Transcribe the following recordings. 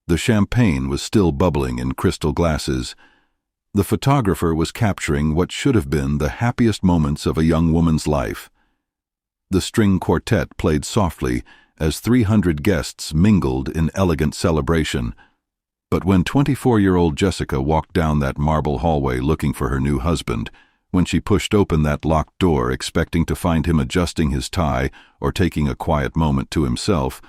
The champagne was still bubbling in crystal glasses. The photographer was capturing what should have been the happiest moments of a young woman's life. The string quartet played softly as 300 guests mingled in elegant celebration. But when 24-year-old Jessica walked down that marble hallway looking for her new husband, when she pushed open that locked door expecting to find him adjusting his tie or taking a quiet moment to himself,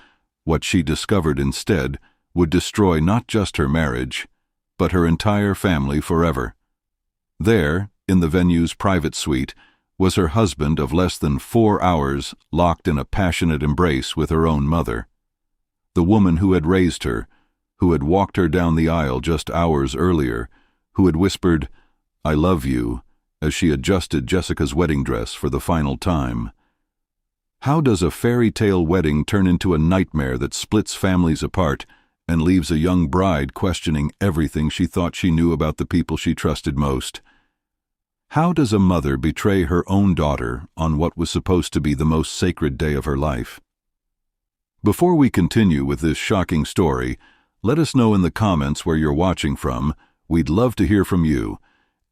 what she discovered instead would destroy not just her marriage, but her entire family forever. There, in the venue's private suite, was her husband of less than 4 hours locked in a passionate embrace with her own mother. The woman who had raised her, who had walked her down the aisle just hours earlier, who had whispered, "I love you," as she adjusted Jessica's wedding dress for the final time. How does a fairy tale wedding turn into a nightmare that splits families apart and leaves a young bride questioning everything she thought she knew about the people she trusted most? How does a mother betray her own daughter on what was supposed to be the most sacred day of her life? Before we continue with this shocking story, let us know in the comments where you're watching from. We'd love to hear from you.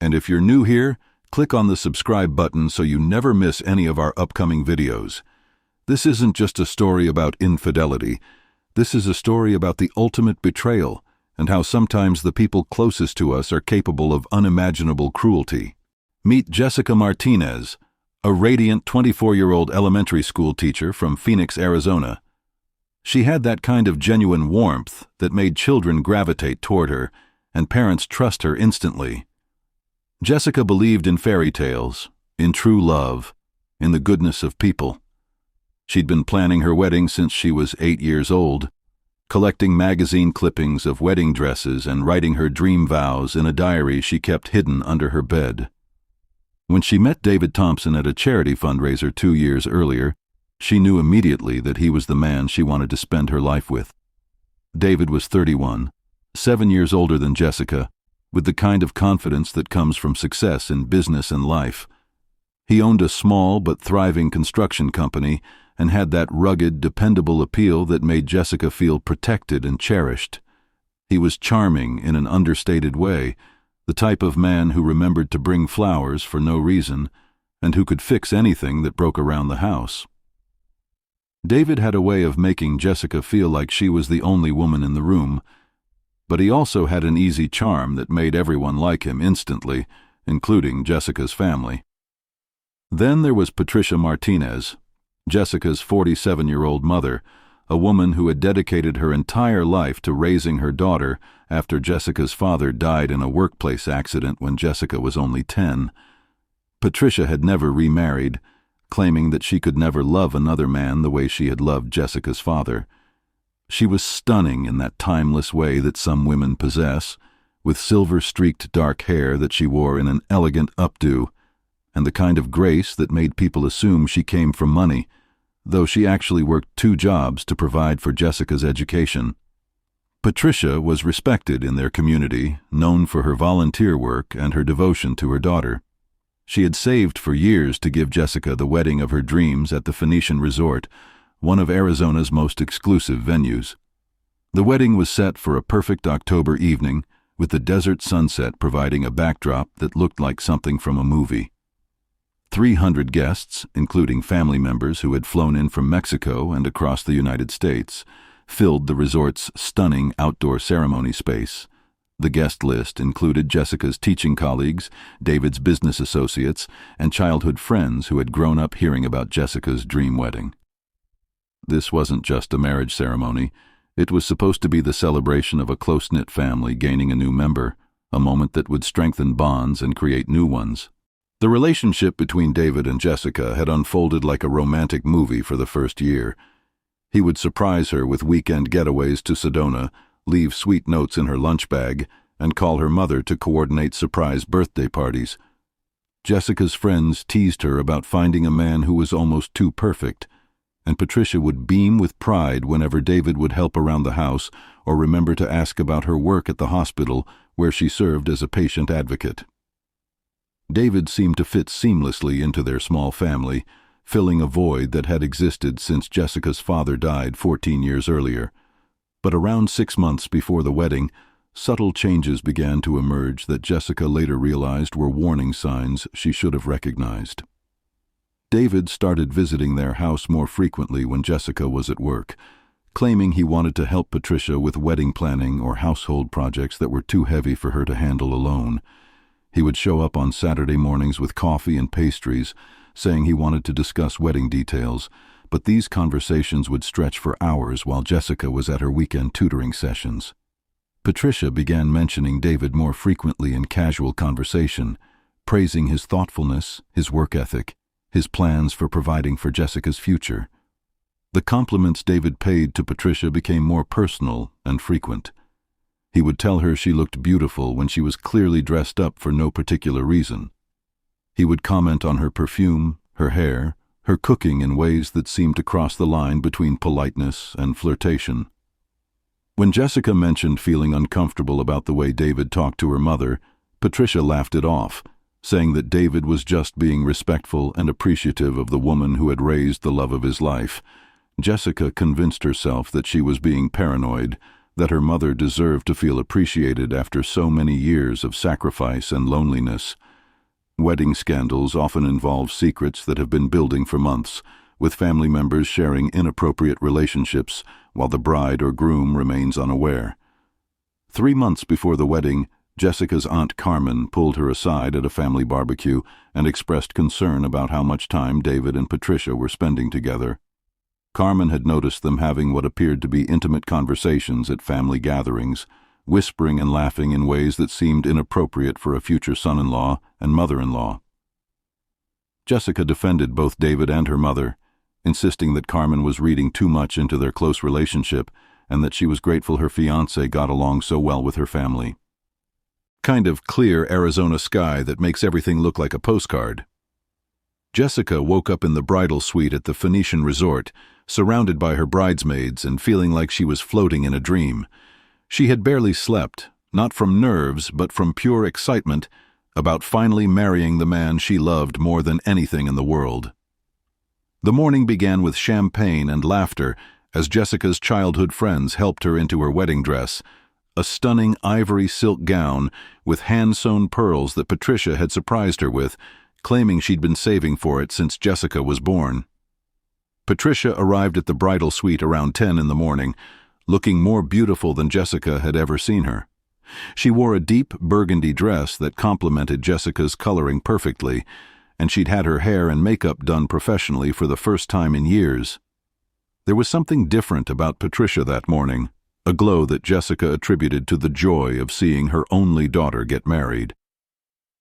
And if you're new here, click on the subscribe button so you never miss any of our upcoming videos. This isn't just a story about infidelity. This is a story about the ultimate betrayal and how sometimes the people closest to us are capable of unimaginable cruelty. Meet Jessica Martinez, a radiant 24-year-old elementary school teacher from Phoenix, Arizona. She had that kind of genuine warmth that made children gravitate toward her and parents trust her instantly. Jessica believed in fairy tales, in true love, in the goodness of people. She'd been planning her wedding since she was 8 years old, collecting magazine clippings of wedding dresses and writing her dream vows in a diary she kept hidden under her bed. When she met David Thompson at a charity fundraiser 2 years earlier, she knew immediately that he was the man she wanted to spend her life with. David was 31, 7 years older than Jessica, with the kind of confidence that comes from success in business and life. He owned a small but thriving construction company and had that rugged, dependable appeal that made Jessica feel protected and cherished. He was charming in an understated way, the type of man who remembered to bring flowers for no reason, and who could fix anything that broke around the house. David had a way of making Jessica feel like she was the only woman in the room, but he also had an easy charm that made everyone like him instantly, including Jessica's family. Then there was Patricia Martinez, Jessica's 47-year-old mother, a woman who had dedicated her entire life to raising her daughter after Jessica's father died in a workplace accident when Jessica was only 10. Patricia had never remarried, claiming that she could never love another man the way she had loved Jessica's father. She was stunning in that timeless way that some women possess, with silver-streaked dark hair that she wore in an elegant updo, and the kind of grace that made people assume she came from money, though she actually worked 2 jobs to provide for Jessica's education. Patricia was respected in their community, known for her volunteer work and her devotion to her daughter. She had saved for years to give Jessica the wedding of her dreams at the Phoenician Resort, one of Arizona's most exclusive venues. The wedding was set for a perfect October evening, with the desert sunset providing a backdrop that looked like something from a movie. 300 guests, including family members who had flown in from Mexico and across the United States, filled the resort's stunning outdoor ceremony space. The guest list included Jessica's teaching colleagues, David's business associates, and childhood friends who had grown up hearing about Jessica's dream wedding. This wasn't just a marriage ceremony. It was supposed to be the celebration of a close-knit family gaining a new member, a moment that would strengthen bonds and create new ones. The relationship between David and Jessica had unfolded like a romantic movie for the first year. He would surprise her with weekend getaways to Sedona, leave sweet notes in her lunch bag, and call her mother to coordinate surprise birthday parties. Jessica's friends teased her about finding a man who was almost too perfect, and Patricia would beam with pride whenever David would help around the house or remember to ask about her work at the hospital where she served as a patient advocate. David seemed to fit seamlessly into their small family, filling a void that had existed since Jessica's father died 14 years earlier. But around 6 months before the wedding, subtle changes began to emerge that Jessica later realized were warning signs she should have recognized. David started visiting their house more frequently when Jessica was at work, claiming he wanted to help Patricia with wedding planning or household projects that were too heavy for her to handle alone. He would show up on Saturday mornings with coffee and pastries, saying he wanted to discuss wedding details, but these conversations would stretch for hours while Jessica was at her weekend tutoring sessions. Patricia began mentioning David more frequently in casual conversation, praising his thoughtfulness, his work ethic, his plans for providing for Jessica's future. The compliments David paid to Patricia became more personal and frequent. He would tell her she looked beautiful when she was clearly dressed up for no particular reason. He would comment on her perfume, her hair, her cooking in ways that seemed to cross the line between politeness and flirtation. When Jessica mentioned feeling uncomfortable about the way David talked to her mother, Patricia laughed it off, saying that David was just being respectful and appreciative of the woman who had raised the love of his life. Jessica convinced herself that she was being paranoid, that her mother deserved to feel appreciated after so many years of sacrifice and loneliness. Wedding scandals often involve secrets that have been building for months, with family members sharing inappropriate relationships while the bride or groom remains unaware. 3 months before the wedding, Jessica's Aunt Carmen pulled her aside at a family barbecue and expressed concern about how much time David and Patricia were spending together. Carmen had noticed them having what appeared to be intimate conversations at family gatherings, whispering and laughing in ways that seemed inappropriate for a future son-in-law and mother-in-law. Jessica defended both David and her mother, insisting that Carmen was reading too much into their close relationship and that she was grateful her fiancé got along so well with her family. Kind of clear Arizona sky that makes everything look like a postcard. Jessica woke up in the bridal suite at the Phoenician resort, surrounded by her bridesmaids and feeling like she was floating in a dream. She had barely slept, not from nerves but from pure excitement about finally marrying the man she loved more than anything in the world. The morning began with champagne and laughter as Jessica's childhood friends helped her into her wedding dress, a stunning ivory silk gown with hand-sewn pearls that Patricia had surprised her with, claiming she'd been saving for it since Jessica was born. Patricia arrived at the bridal suite around 10 in the morning, looking more beautiful than Jessica had ever seen her. She wore a deep burgundy dress that complemented Jessica's coloring perfectly, and she'd had her hair and makeup done professionally for the first time in years. There was something different about Patricia that morning, a glow that Jessica attributed to the joy of seeing her only daughter get married.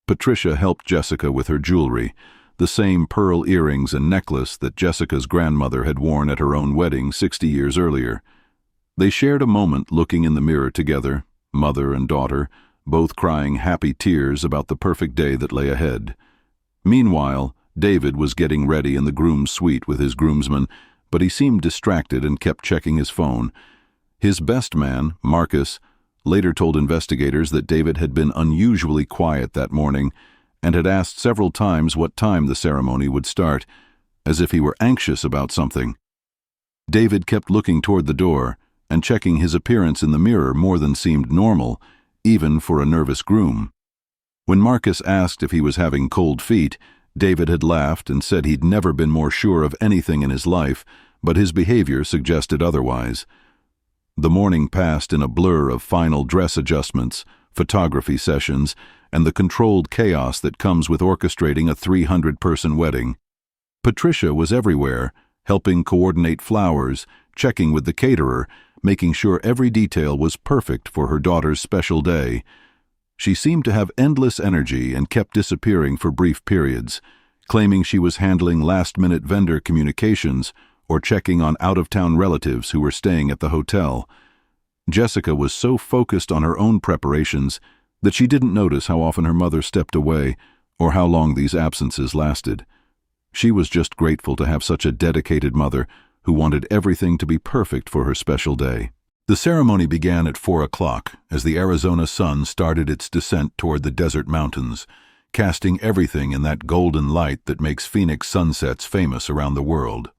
Patricia helped Jessica with her jewelry, the same pearl earrings and necklace that Jessica's grandmother had worn at her own wedding 60 years earlier. They shared a moment looking in the mirror together, mother and daughter, both crying happy tears about the perfect day that lay ahead. Meanwhile, David was getting ready in the groom's suite with his groomsmen, but he seemed distracted and kept checking his phone. His best man, Marcus, later told investigators that David had been unusually quiet that morning and had asked several times what time the ceremony would start, as if he were anxious about something. David kept looking toward the door and checking his appearance in the mirror more than seemed normal, even for a nervous groom. When Marcus asked if he was having cold feet, David had laughed and said he'd never been more sure of anything in his life, but his behavior suggested otherwise. The morning passed in a blur of final dress adjustments, photography sessions, and the controlled chaos that comes with orchestrating a 300-person wedding. Patricia was everywhere, helping coordinate flowers, checking with the caterer, making sure every detail was perfect for her daughter's special day. She seemed to have endless energy and kept disappearing for brief periods, claiming she was handling last-minute vendor communications or checking on out-of-town relatives who were staying at the hotel. Jessica was so focused on her own preparations that she didn't notice how often her mother stepped away or how long these absences lasted. She was just grateful to have such a dedicated mother who wanted everything to be perfect for her special day. The ceremony began at 4 o'clock as the Arizona sun started its descent toward the desert mountains, casting everything in that golden light that makes Phoenix sunsets famous around the world.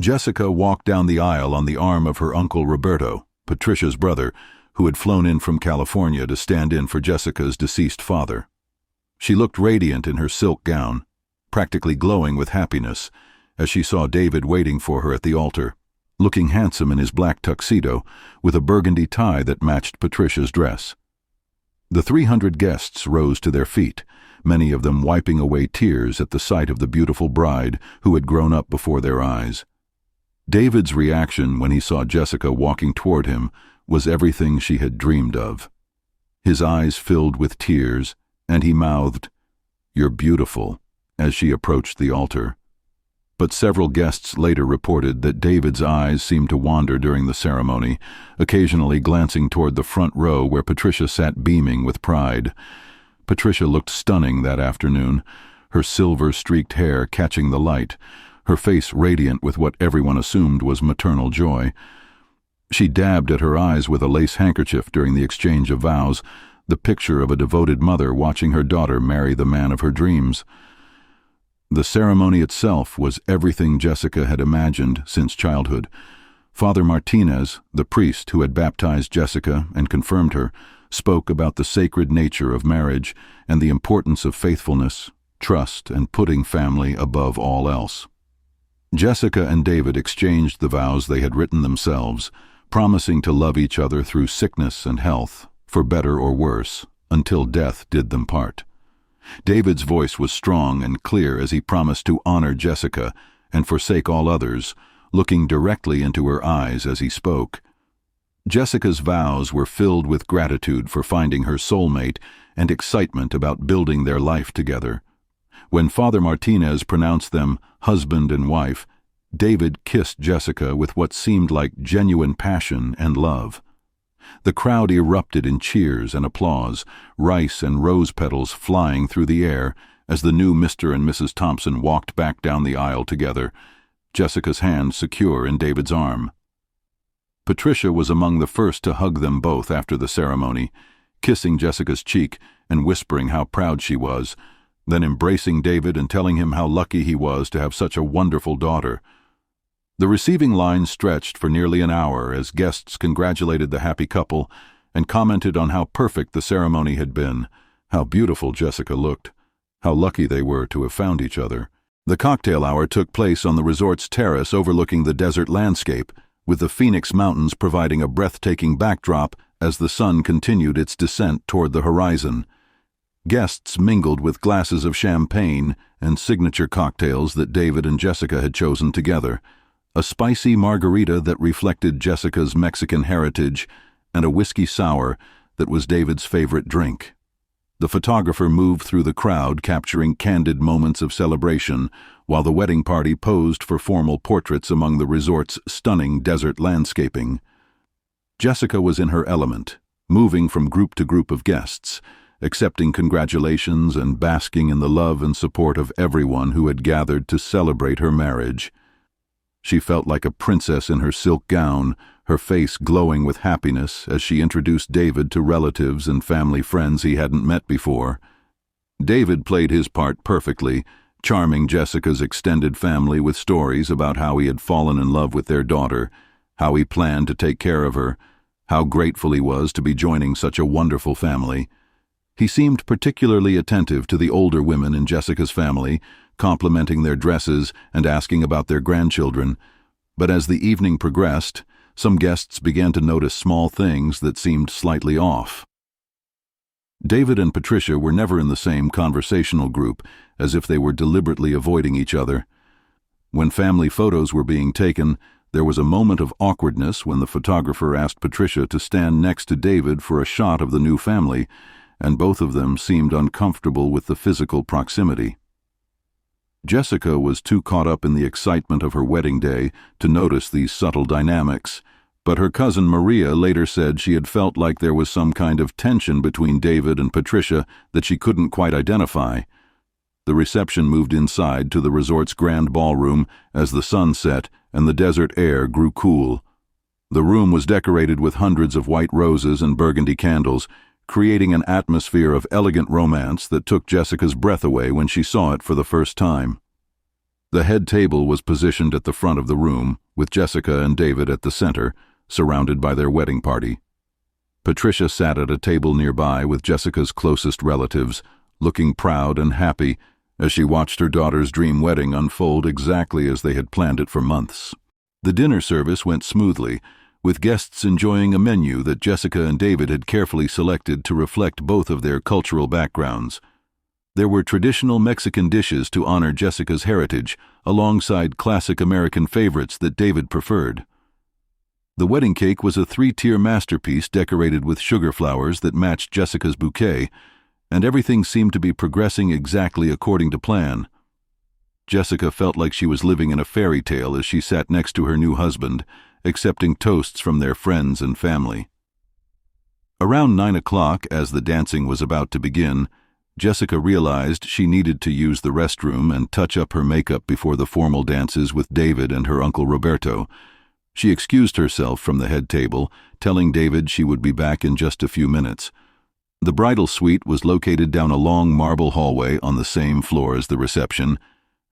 Jessica walked down the aisle on the arm of her uncle Roberto, Patricia's brother, who had flown in from California to stand in for Jessica's deceased father. She looked radiant in her silk gown, practically glowing with happiness, as she saw David waiting for her at the altar, looking handsome in his black tuxedo with a burgundy tie that matched Patricia's dress. The 300 guests rose to their feet, many of them wiping away tears at the sight of the beautiful bride who had grown up before their eyes. David's reaction when he saw Jessica walking toward him was everything she had dreamed of. His eyes filled with tears, and he mouthed, "You're beautiful," as she approached the altar. But several guests later reported that David's eyes seemed to wander during the ceremony, occasionally glancing toward the front row where Patricia sat beaming with pride. Patricia looked stunning that afternoon, her silver-streaked hair catching the light, her face radiant with what everyone assumed was maternal joy. She dabbed at her eyes with a lace handkerchief during the exchange of vows, the picture of a devoted mother watching her daughter marry the man of her dreams. The ceremony itself was everything Jessica had imagined since childhood. Father Martinez, the priest who had baptized Jessica and confirmed her, spoke about the sacred nature of marriage and the importance of faithfulness, trust, and putting family above all else. Jessica and David exchanged the vows they had written themselves, promising to love each other through sickness and health, for better or worse, until death did them part. David's voice was strong and clear as he promised to honor Jessica and forsake all others, looking directly into her eyes as he spoke. Jessica's vows were filled with gratitude for finding her soulmate and excitement about building their life together. When Father Martinez pronounced them husband and wife, David kissed Jessica with what seemed like genuine passion and love. The crowd erupted in cheers and applause, rice and rose petals flying through the air as the new Mr. and Mrs. Thompson walked back down the aisle together, Jessica's hand secure in David's arm. Patricia was among the first to hug them both after the ceremony, kissing Jessica's cheek and whispering how proud she was, then embracing David and telling him how lucky he was to have such a wonderful daughter. The receiving line stretched for nearly an hour as guests congratulated the happy couple and commented on how perfect the ceremony had been, how beautiful Jessica looked, how lucky they were to have found each other. The cocktail hour took place on the resort's terrace overlooking the desert landscape, with the Phoenix Mountains providing a breathtaking backdrop as the sun continued its descent toward the horizon. Guests mingled with glasses of champagne and signature cocktails that David and Jessica had chosen together, a spicy margarita that reflected Jessica's Mexican heritage, and a whiskey sour that was David's favorite drink. The photographer moved through the crowd, capturing candid moments of celebration, while the wedding party posed for formal portraits among the resort's stunning desert landscaping. Jessica was in her element, moving from group to group of guests, accepting congratulations and basking in the love and support of everyone who had gathered to celebrate her marriage. She felt like a princess in her silk gown, her face glowing with happiness as she introduced David to relatives and family friends he hadn't met before. David played his part perfectly, charming Jessica's extended family with stories about how he had fallen in love with their daughter, how he planned to take care of her, how grateful he was to be joining such a wonderful family. He seemed particularly attentive to the older women in Jessica's family, complimenting their dresses and asking about their grandchildren. But as the evening progressed, some guests began to notice small things that seemed slightly off. David and Patricia were never in the same conversational group, as if they were deliberately avoiding each other. When family photos were being taken, there was a moment of awkwardness when the photographer asked Patricia to stand next to David for a shot of the new family, and both of them seemed uncomfortable with the physical proximity. Jessica was too caught up in the excitement of her wedding day to notice these subtle dynamics, but her cousin Maria later said she had felt like there was some kind of tension between David and Patricia that she couldn't quite identify. The reception moved inside to the resort's grand ballroom as the sun set and the desert air grew cool. The room was decorated with hundreds of white roses and burgundy candles, creating an atmosphere of elegant romance that took Jessica's breath away when she saw it for the first time. The head table was positioned at the front of the room, with Jessica and David at the center, surrounded by their wedding party. Patricia sat at a table nearby with Jessica's closest relatives, looking proud and happy as she watched her daughter's dream wedding unfold exactly as they had planned it for months. The dinner service went smoothly, with guests enjoying a menu that Jessica and David had carefully selected to reflect both of their cultural backgrounds. There were traditional Mexican dishes to honor Jessica's heritage, alongside classic American favorites that David preferred. The wedding cake was a 3-tier masterpiece decorated with sugar flowers that matched Jessica's bouquet, and everything seemed to be progressing exactly according to plan. Jessica felt like she was living in a fairy tale as she sat next to her new husband, accepting toasts from their friends and family. Around 9 o'clock, as the dancing was about to begin, Jessica realized she needed to use the restroom and touch up her makeup before the formal dances with David and her Uncle Roberto. She excused herself from the head table, telling David she would be back in just a few minutes. The bridal suite was located down a long marble hallway on the same floor as the reception,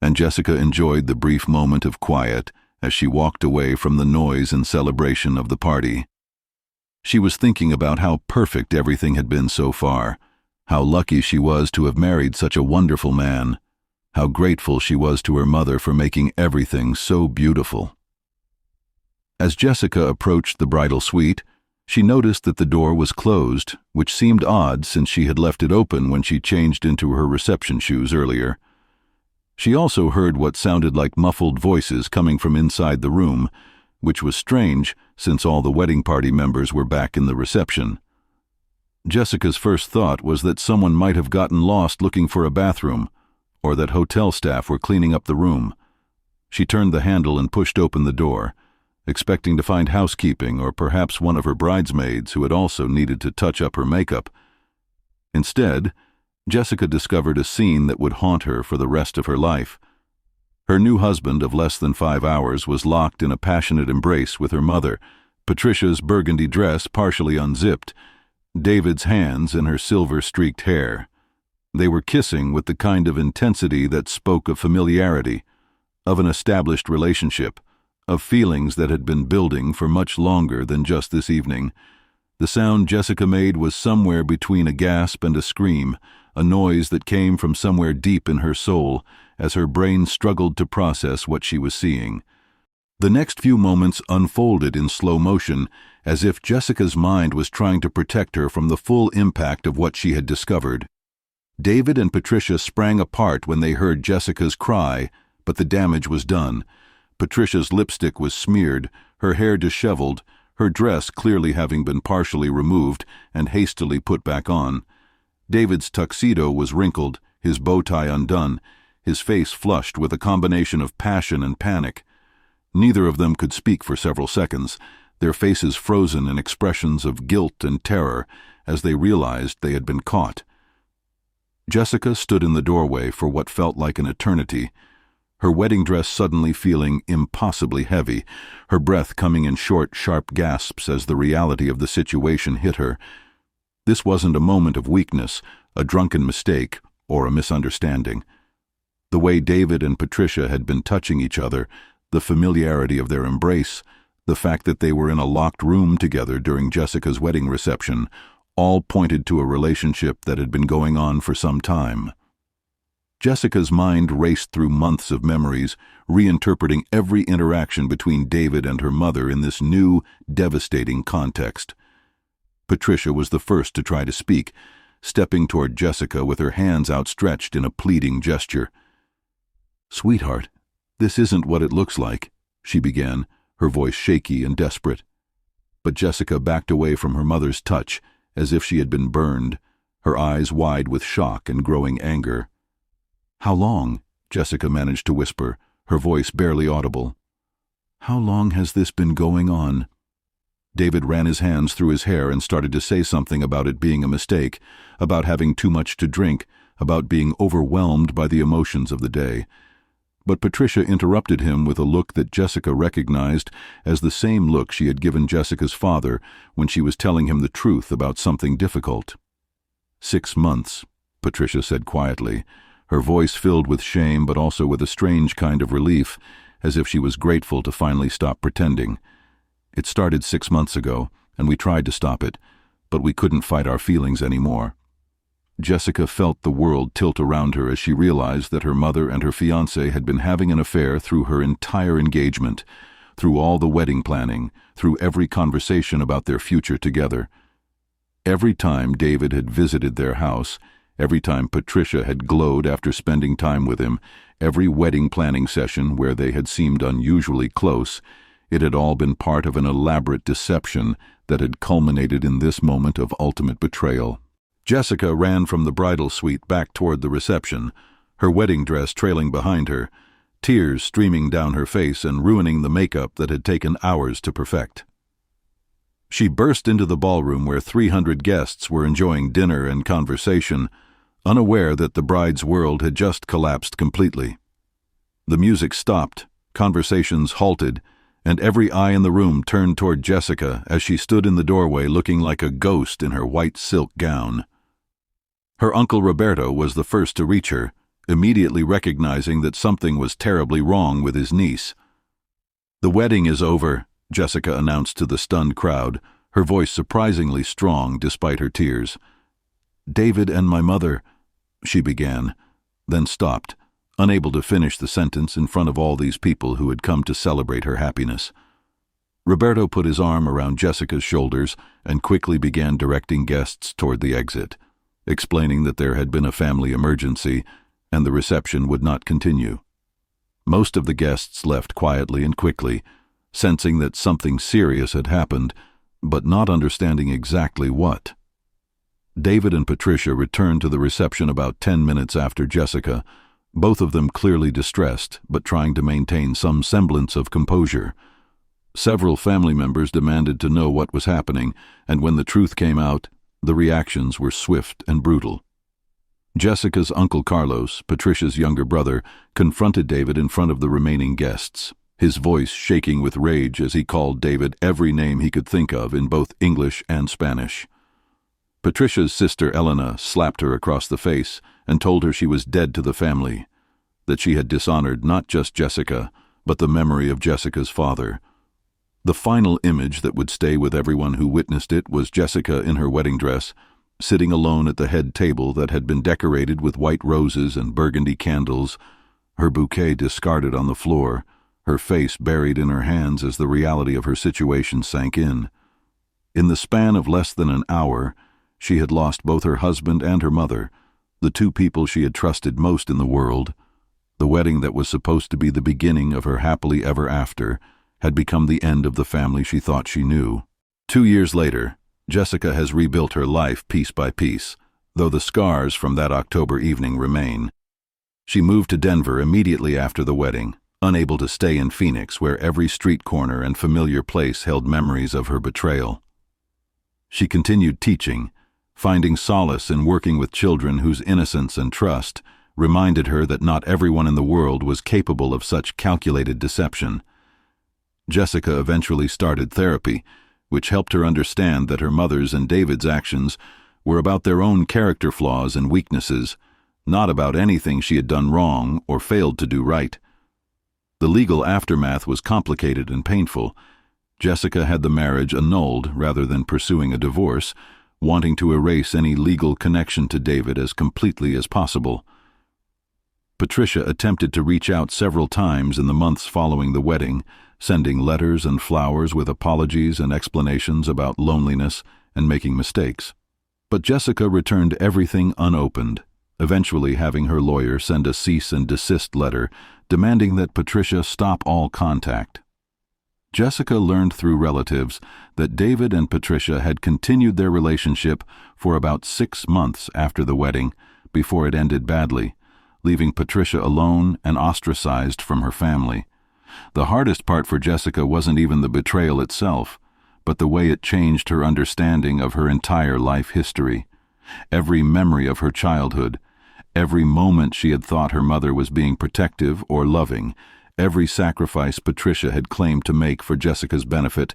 and Jessica enjoyed the brief moment of quiet as she walked away from the noise and celebration of the party. She was thinking about how perfect everything had been so far, how lucky she was to have married such a wonderful man, how grateful she was to her mother for making everything so beautiful. As Jessica approached the bridal suite, she noticed that the door was closed, which seemed odd since she had left it open when she changed into her reception shoes earlier. She also heard what sounded like muffled voices coming from inside the room, which was strange since all the wedding party members were back in the reception. Jessica's first thought was that someone might have gotten lost looking for a bathroom, or that hotel staff were cleaning up the room. She turned the handle and pushed open the door, expecting to find housekeeping or perhaps one of her bridesmaids who had also needed to touch up her makeup. Instead, Jessica discovered a scene that would haunt her for the rest of her life. Her new husband of less than 5 hours was locked in a passionate embrace with her mother, Patricia's burgundy dress partially unzipped, David's hands in her silver-streaked hair. They were kissing with the kind of intensity that spoke of familiarity, of an established relationship, of feelings that had been building for much longer than just this evening. The sound Jessica made was somewhere between a gasp and a scream, a noise that came from somewhere deep in her soul as her brain struggled to process what she was seeing. The next few moments unfolded in slow motion, as if Jessica's mind was trying to protect her from the full impact of what she had discovered. David and Patricia sprang apart when they heard Jessica's cry, but the damage was done. Patricia's lipstick was smeared, her hair disheveled, her dress clearly having been partially removed and hastily put back on. David's tuxedo was wrinkled, his bow tie undone, his face flushed with a combination of passion and panic. Neither of them could speak for several seconds, their faces frozen in expressions of guilt and terror as they realized they had been caught. Jessica stood in the doorway for what felt like an eternity, her wedding dress suddenly feeling impossibly heavy, her breath coming in short, sharp gasps as the reality of the situation hit her. This wasn't a moment of weakness, a drunken mistake, or a misunderstanding. The way David and Patricia had been touching each other, the familiarity of their embrace, the fact that they were in a locked room together during Jessica's wedding reception, all pointed to a relationship that had been going on for some time. Jessica's mind raced through months of memories, reinterpreting every interaction between David and her mother in this new, devastating context. Patricia was the first to try to speak, stepping toward Jessica with her hands outstretched in a pleading gesture. "Sweetheart, this isn't what it looks like," she began, her voice shaky and desperate. But Jessica backed away from her mother's touch, as if she had been burned, her eyes wide with shock and growing anger. "How long?" Jessica managed to whisper, her voice barely audible. "How long has this been going on?" David ran his hands through his hair and started to say something about it being a mistake, about having too much to drink, about being overwhelmed by the emotions of the day. But Patricia interrupted him with a look that Jessica recognized as the same look she had given Jessica's father when she was telling him the truth about something difficult. 6 months, Patricia said quietly, her voice filled with shame but also with a strange kind of relief, as if she was grateful to finally stop pretending. It started 6 months ago, and we tried to stop it, but we couldn't fight our feelings anymore. Jessica felt the world tilt around her as she realized that her mother and her fiancé had been having an affair through her entire engagement, through all the wedding planning, through every conversation about their future together. Every time David had visited their house, every time Patricia had glowed after spending time with him, every wedding planning session where they had seemed unusually close, it had all been part of an elaborate deception that had culminated in this moment of ultimate betrayal. Jessica ran from the bridal suite back toward the reception, her wedding dress trailing behind her, tears streaming down her face and ruining the makeup that had taken hours to perfect. She burst into the ballroom where 300 guests were enjoying dinner and conversation, unaware that the bride's world had just collapsed completely. The music stopped, conversations halted, and every eye in the room turned toward Jessica as she stood in the doorway looking like a ghost in her white silk gown. Her uncle Roberto was the first to reach her, immediately recognizing that something was terribly wrong with his niece. "The wedding is over," Jessica announced to the stunned crowd, her voice surprisingly strong despite her tears. "David and my mother," she began, then stopped, unable to finish the sentence in front of all these people who had come to celebrate her happiness. Roberto put his arm around Jessica's shoulders and quickly began directing guests toward the exit, explaining that there had been a family emergency and the reception would not continue. Most of the guests left quietly and quickly, sensing that something serious had happened, but not understanding exactly what. David and Patricia returned to the reception about 10 minutes after Jessica, both of them clearly distressed, but trying to maintain some semblance of composure. Several family members demanded to know what was happening, and when the truth came out, the reactions were swift and brutal. Jessica's Uncle Carlos, Patricia's younger brother, confronted David in front of the remaining guests, his voice shaking with rage as he called David every name he could think of in both English and Spanish. Patricia's sister Elena slapped her across the face and told her she was dead to the family, that she had dishonored not just Jessica, but the memory of Jessica's father. The final image that would stay with everyone who witnessed it was Jessica in her wedding dress, sitting alone at the head table that had been decorated with white roses and burgundy candles, her bouquet discarded on the floor, her face buried in her hands as the reality of her situation sank in. In the span of less than an hour, she had lost both her husband and her mother, the two people she had trusted most in the world. The wedding that was supposed to be the beginning of her happily ever after had become the end of the family she thought she knew. 2 years later, Jessica has rebuilt her life piece by piece, though the scars from that October evening remain. She moved to Denver immediately after the wedding, unable to stay in Phoenix where every street corner and familiar place held memories of her betrayal. She continued teaching, finding solace in working with children whose innocence and trust reminded her that not everyone in the world was capable of such calculated deception. Jessica eventually started therapy, which helped her understand that her mother's and David's actions were about their own character flaws and weaknesses, not about anything she had done wrong or failed to do right. The legal aftermath was complicated and painful. Jessica had the marriage annulled rather than pursuing a divorce, wanting to erase any legal connection to David as completely as possible. Patricia attempted to reach out several times in the months following the wedding, sending letters and flowers with apologies and explanations about loneliness and making mistakes. But Jessica returned everything unopened, eventually having her lawyer send a cease and desist letter demanding that Patricia stop all contact. Jessica learned through relatives that David and Patricia had continued their relationship for about 6 months after the wedding, before it ended badly, leaving Patricia alone and ostracized from her family. The hardest part for Jessica wasn't even the betrayal itself, but the way it changed her understanding of her entire life history. Every memory of her childhood, every moment she had thought her mother was being protective or loving, every sacrifice Patricia had claimed to make for Jessica's benefit,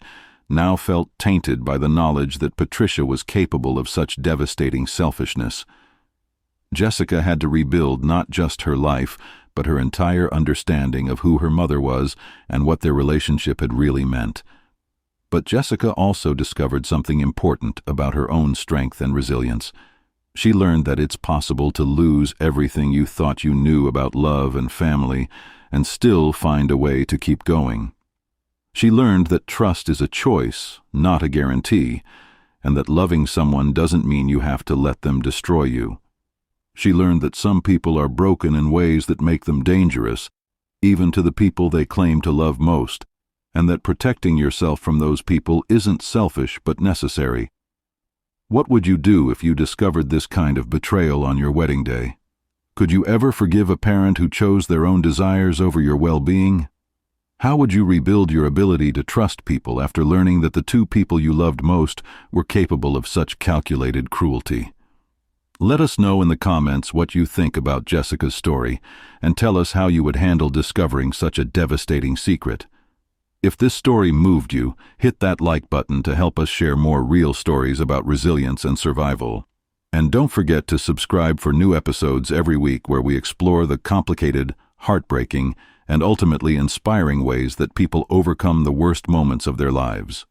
now felt tainted by the knowledge that Patricia was capable of such devastating selfishness. Jessica had to rebuild not just her life, but her entire understanding of who her mother was and what their relationship had really meant. But Jessica also discovered something important about her own strength and resilience. She learned that it's possible to lose everything you thought you knew about love and family and still find a way to keep going. She learned that trust is a choice, not a guarantee, and that loving someone doesn't mean you have to let them destroy you. She learned that some people are broken in ways that make them dangerous, even to the people they claim to love most, and that protecting yourself from those people isn't selfish but necessary. What would you do if you discovered this kind of betrayal on your wedding day? Could you ever forgive a parent who chose their own desires over your well-being? How would you rebuild your ability to trust people after learning that the two people you loved most were capable of such calculated cruelty? Let us know in the comments what you think about Jessica's story, and tell us how you would handle discovering such a devastating secret. If this story moved you, hit that like button to help us share more real stories about resilience and survival. And don't forget to subscribe for new episodes every week where we explore the complicated, heartbreaking, and ultimately inspiring ways that people overcome the worst moments of their lives.